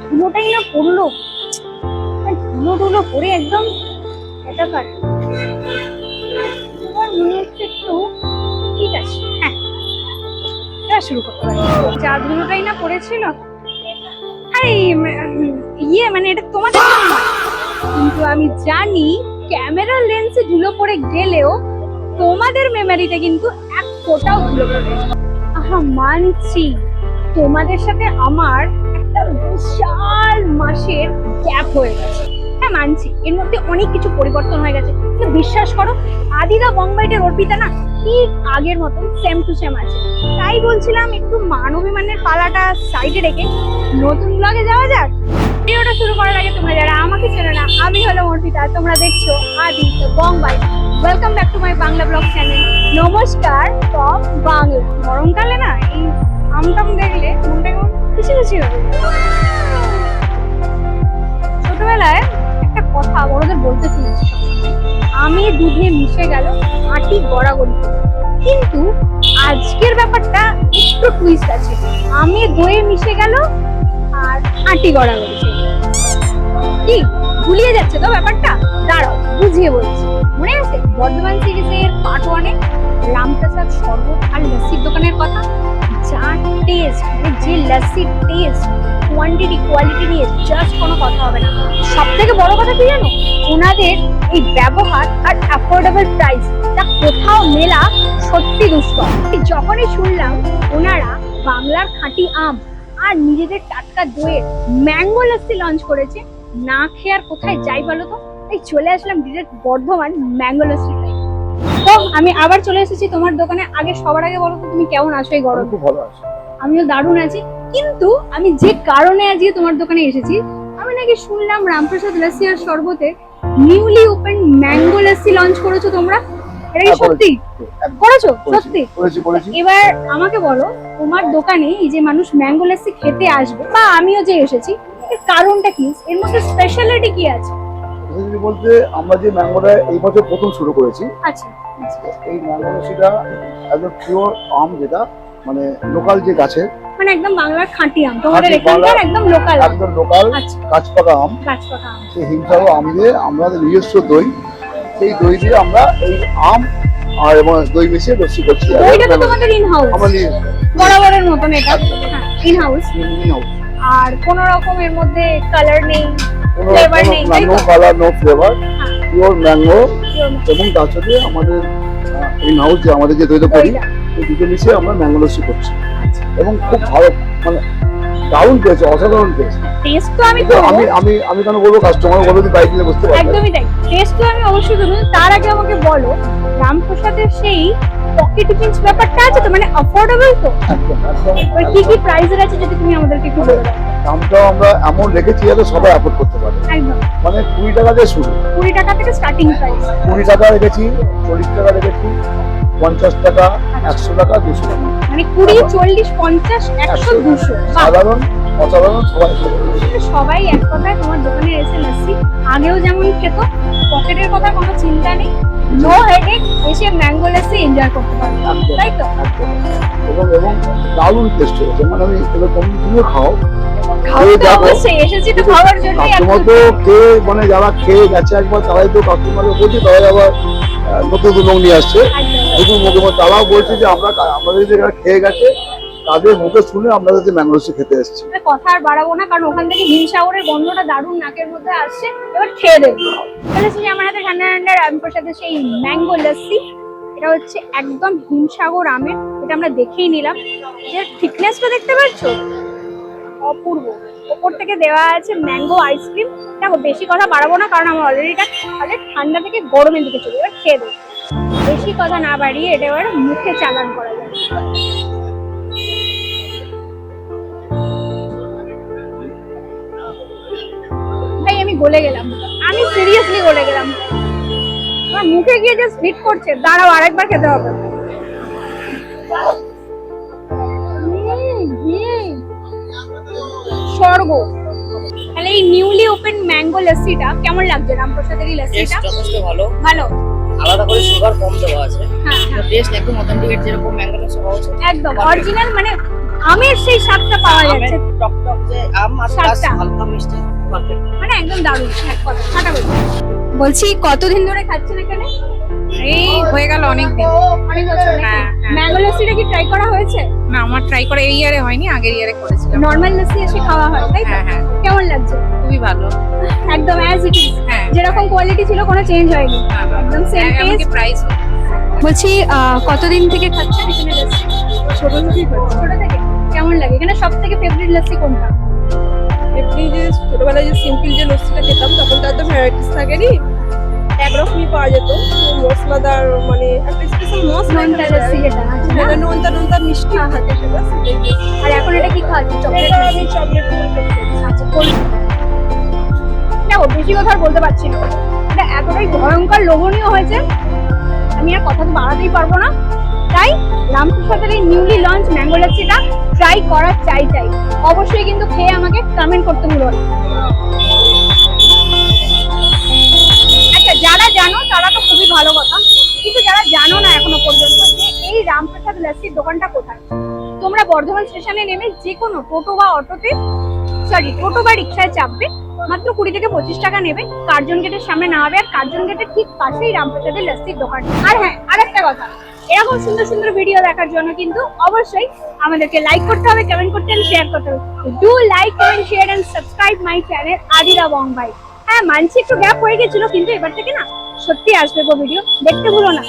ধুলোটাই না পড়লো, ধুলো পরে একদম এটাকার। এবার মনে হচ্ছে একটু ঠিক আছে, হ্যাঁ এবার শুরু করতে পারি। যা ধুলোটাই না পড়েছিল, আরে মানে এটা তোমাদের জন্য, কিন্তু আমি জানি ক্যামেরার লেন্সে ধুলো পড়ে গেলেও তোমাদের মেমোরিতে কিন্তু এক ফোঁটাও ধুলো পড়বে না। আহা মানছি, তোমাদের সাথে আমার একটা বিশাল মাসের গ্যাপ হয়ে গেছে। হ্যাঁ মানছি, এর মধ্যে অনেক কিছু পরিবর্তন হয়ে গেছে, কিন্তু বিশ্বাস করো আদিদা বংবাইটের অর্পিতা না ঠিক আগের মতন সেম টু সেম আছে। তাই বলছিলাম একটু মানবিমানের পালাটা সাইডে রেখে নতুন ব্লগে যাওয়া যাক। ভিডিওটা শুরু করার আগে তোমরা যারা আমাকে চেনো না, আমি হলো অর্পিতা, তোমরা দেখছো আদি বংবাইট। Welcome back to my Bangla blog channel. নমস্কার টপ বাংলা। গরমকালে না এই আমটাম দেখলে মনটা কেমন খুশি খুশি হবে। ছোটবেলায় একটা কথা বড়দের বলতে শুনেছি, আমি দুধে মিশে গেল আটি গড়াগড়ি। কিন্তু আজকের ব্যাপারটা একটু টুইস্ট আছে, আমি দইয়ে মিশে গেল আর আটি গড়াগড়ি। কি ভুলিয়ে যাচ্ছে তো ব্যাপারটা? দাঁড়াও বুঝিয়ে বলছি। মনে আছে বর্ধমান সিরিজের পার্ট 1-এ রামপ্রসাদ শরবত আর লস্যির দোকানের কথা? যা টেস্ট, যে লস্যির টেস্ট, কোয়ান্টিটি কোয়ালিটি নিয়ে জাস্ট কোনো কথা হবে না। সব থেকে বড় কথা কি জানো, ওনাদের এই ব্যবহার আর অ্যাফোর্ডেবল প্রাইস, তা কোথাও মেলা সত্যি দুষ্কর। যখনই শুনলাম ওনারা বাংলার খাঁটি আম আর নিজেদের টাটকা দইয়ের ম্যাঙ্গো লস্যি লঞ্চ করেছে, না খেয়ে আর কোথায় যাই বলো তো? এই চলে আসলাম ডিরেক্ট বর্ধমান ম্যাঙ্গো লস্যি। তো আমি আবার চলে এসেছি তোমার দোকানে। আগে সবার আগে বলো তো তুমি কেমন আছো এই গরমে? খুব ভালো আছি। আমিও দারুণ আছি, কিন্তু আমি যে কারণে আজকে তোমার দোকানে এসেছি, আমি নাকি শুনলাম রামপ্রসাদ লস্যি আর শরবতে newly open mango lassi launch করেছো তোমরা। এটা কি সত্যি করেছো? সত্যি করেছি। এবার আমাকে বলো তোমার দোকানে এই যে মানুষ ম্যাঙ্গো লস্যি খেতে আসবে, বা আমিও যে এসেছি, এর কারণটা কি? এর মধ্যে স্পেশালিটি কি আছে? বলতে আমরা যে ম্যাঙ্গোটা এই বছর প্রথম শুরু করেছি। আচ্ছা, এই ম্যাঙ্গো লস্যিটা একদম পিওর আম, যেটা মানে লোকাল যে গাছের, মানে একদম বাংলার খাঁটি আম, তোমাদের এখানকার একদম লোকাল কাঁচপাকা আম। সেই হিমসাগর আম দিয়ে আমরা নিজস্ব দই, সেই দই দিয়ে আমরা এই আম আর এবং দই মিশিয়ে লস্যি করছি। দইটা তো তোমাদের ইন হাউস, বরাবরের মতন এটা ইন হাউস। আর কোন রকম এর মধ্যে কালার নেই, ফ্লেভার নেই, no colour no flavour, pure mango. এবং তার সাথে আমাদের ইন হাউস যে আমাদের যে দইটা করি, এই দুটো মিশিয়ে আমরা ম্যাঙ্গো লস্যি করছি। এবং খুব ভালো, মানে দারুণ টেস্ট, অসাধারণ টেস্ট। টেস্ট তো আমি কেন বলবো, কাস্টমার বলবো যে বাইক নিয়ে বুঝতে পারবে। একদমই তাই, টেস্ট তো আমি অবশ্যই দেবো। তার আগে আমাকে বলো রামপ্রসাদের সেই পকেট পিঞ্চ ব্যাপারটা আছে তো, মানে অ্যাফোর্ডেবল তো? কি কি প্রাইসের আছে যদি তুমি আমাদেরকে একটু বলে দাও। দামটাও আমরা এমন রেখেছি যাতে সবাই অ্যাফোর্ড করতে পারে। একদম, মানে 20 টাকা দিয়ে শুরু। 20 টাকা থেকে স্টার্টিং প্রাইস। 20 টাকা রেখেছি, 40 টাকা রেখেছি, 50 টাকা, 100 টাকা, 200 টাকা। মানে 20, 40, 50, 100, 200। সাধারণ অসাধারণ সবাই এক কথায় তোমার দোকানে এসে লস্যি আগেও যেমন খেত, পকেটের কথা কোনো চিন্তা নেই, নো হেডেক, এসে ম্যাঙ্গো লস্যি এনজয় করতে পারবে, তাই তো? এবং দারুণ টেস্ট হয়েছে। মানে আমি এবার তুমিও খাও, অবশ্যই এসেছি তো খাওয়ার জন্য। কাস্টমার তো খেয়ে, মানে যারা খেয়ে গেছে একবার, তারাই তো কাস্টমারকে বলছে, তারাই আবার নতুন লোক নিয়ে আসছে নতুন মুখে। তারাও বলছে যে আমাদের যে খেয়ে গেছে, তাদের মুখে শুনে আমরা যে ম্যাঙ্গো লস্যি খেতে এসেছি। কথা আর বাড়াবো না, কারণ ওখান থেকে হিমসাগরের গন্ধটা দারুণ নাকের মধ্যে আসছে। এবার খেয়ে দেখবো। তাহলে শুনি আমার হাতে ঠান্ডা ঠান্ডা রামপ্রসাদের সেই ম্যাঙ্গো লস্যি। এটা হচ্ছে একদম হিমসাগর আমের, এটা আমরা দেখেই নিলাম। যে থিকনেসটা দেখতে পাচ্ছ, অপূর্ব। ওপর থেকে দেওয়া আছে ম্যাঙ্গো আইসক্রিম। দেখো বেশি কথা বাড়াবো না, কারণ আমার অলরেডি ঠান্ডা থেকে গরমের দিকে চলে। এবার খেয়ে দেবো। বেশি কথা না বাড়িয়ে এটা এবার মুখে চালান করা যায়। ভাই আমি গলে গেলাম, আমি সিরিয়াসলি গলে গেলাম। আমার মুখে গিয়ে জাস্ট হিট করছে। দাঁড়াও আরেকবার খেতে হবে। স্বর্গ। তাহলে এই নিউলি ওপেন ম্যাঙ্গো লস্যিটা কেমন লাগছে? রামপ্রসাদের এই লস্যিটা যথেষ্ট ভালো। আলাদা করে সুগার কম দেওয়া আছে। হ্যাঁ, টেস্ট একদম অথেন্টিক যেরকম ম্যাঙ্গো লস্যি হওয়া উচিত, একদম অরিজিনাল। মানে আমের সেই স্বাদটা পাওয়া যাচ্ছে, টক যে আম আর প্লাস স্বাদটা। হালকা মিষ্টি পারফেক্ট। মানে একদম দারুণ এক কথা ফাটা বলছি। বলছি কতদিন ধরে খাচ্ছেন এখানে? এই হয়ে গেল অনেক দিন। অনেক বছর। হ্যাঁ, হ্যাঁ। ম্যাঙ্গো লস্যিটা কি ট্রাই করা হয়েছে? না, আমার ট্রাই করা এই ইয়ারে হয়নি, আগের ইয়ারে করেছিলাম। নরমাল লস্যি এসে খাওয়া হয় তাই তো? হ্যাঁ, হ্যাঁ। কেমন লাগছে? খুবই ভালো। একদম অ্যাজ ইট ইজ, হ্যাঁ। যেরকম কোয়ালিটি ছিল কোনো চেঞ্জ হয়নি, একদম সেম এমনকি টেস্ট। প্রাইস বলছি কতদিন থেকে খাচ্ছেন এখানে লস্যি? ছোট থেকেই খাচ্ছি। ছোট থেকে কেমন লাগে? এখানে সব থেকে ফেভারিট লস্যি কোনটা? এমনি যে ছোটবেলায় যে সিম্পল যে লস্যিটা খেতাম তখন তার তো ভ্যারাইটিস থাকেনি, একরকমই পাওয়া যেত। মশলাদার মানে একটা স্পেশাল মশলা নোনতা লস্যি যেটা আছে না? যেটা নোনতা নোনতা মিষ্টি থাকে সেটা সেটাই বেশি। আর এখন এটা কি খাচ্ছি? চকলেট এটা আমি চকলেট আচ্ছা না, ও বেশি কথা আর বলতে পারছি না, এটা এতটাই ভয়ঙ্কর লোভনীয় হয়েছে আমি আর কথা তো বাড়াতেই পারবো না। তাই রামপ্রসাদের এই নিউলি লঞ্চ ম্যাঙ্গো লস্যিটা ট্রাই করা চাই। অবশ্যই কিন্তু খেয়ে আমাকে কমেন্ট করতে ভুলো না। আচ্ছা, যারা জানো তারা তো খুবই ভালো কথা, কিন্তু যারা জানো না এখনো পর্যন্ত যে এই রামপ্রসাদ লস্যির দোকানটা কোথায়, তোমরা বর্ধমান স্টেশনে নেমে যে কোনো টোটো বা অটোতে টোটো বা রিক্সায় চাপবে, মাত্র 20 থেকে 25 টাকা নেবে, কার্জন গেটের সামনে নামাবে, আর কার্জন গেটের ঠিক পাশেই রামপ্রসাদের লস্যির দোকান। আর হ্যাঁ, আরেকটা কথা, এরকম সুন্দর সুন্দর ভিডিও দেখার জন্য কিন্তু অবশ্যই আমাদেরকে লাইক করতে হবে, কমেন্ট করতে হবে, শেয়ার করতে হবে। Do like, comment, share and subscribe my channel Adira Bong ভাই। হ্যাঁ, মানছি একটু গ্যাপ হয়ে গেছিল, কিন্তু এবার থেকে না সত্যি আসবে গো ভিডিও, দেখতে ভুলো না।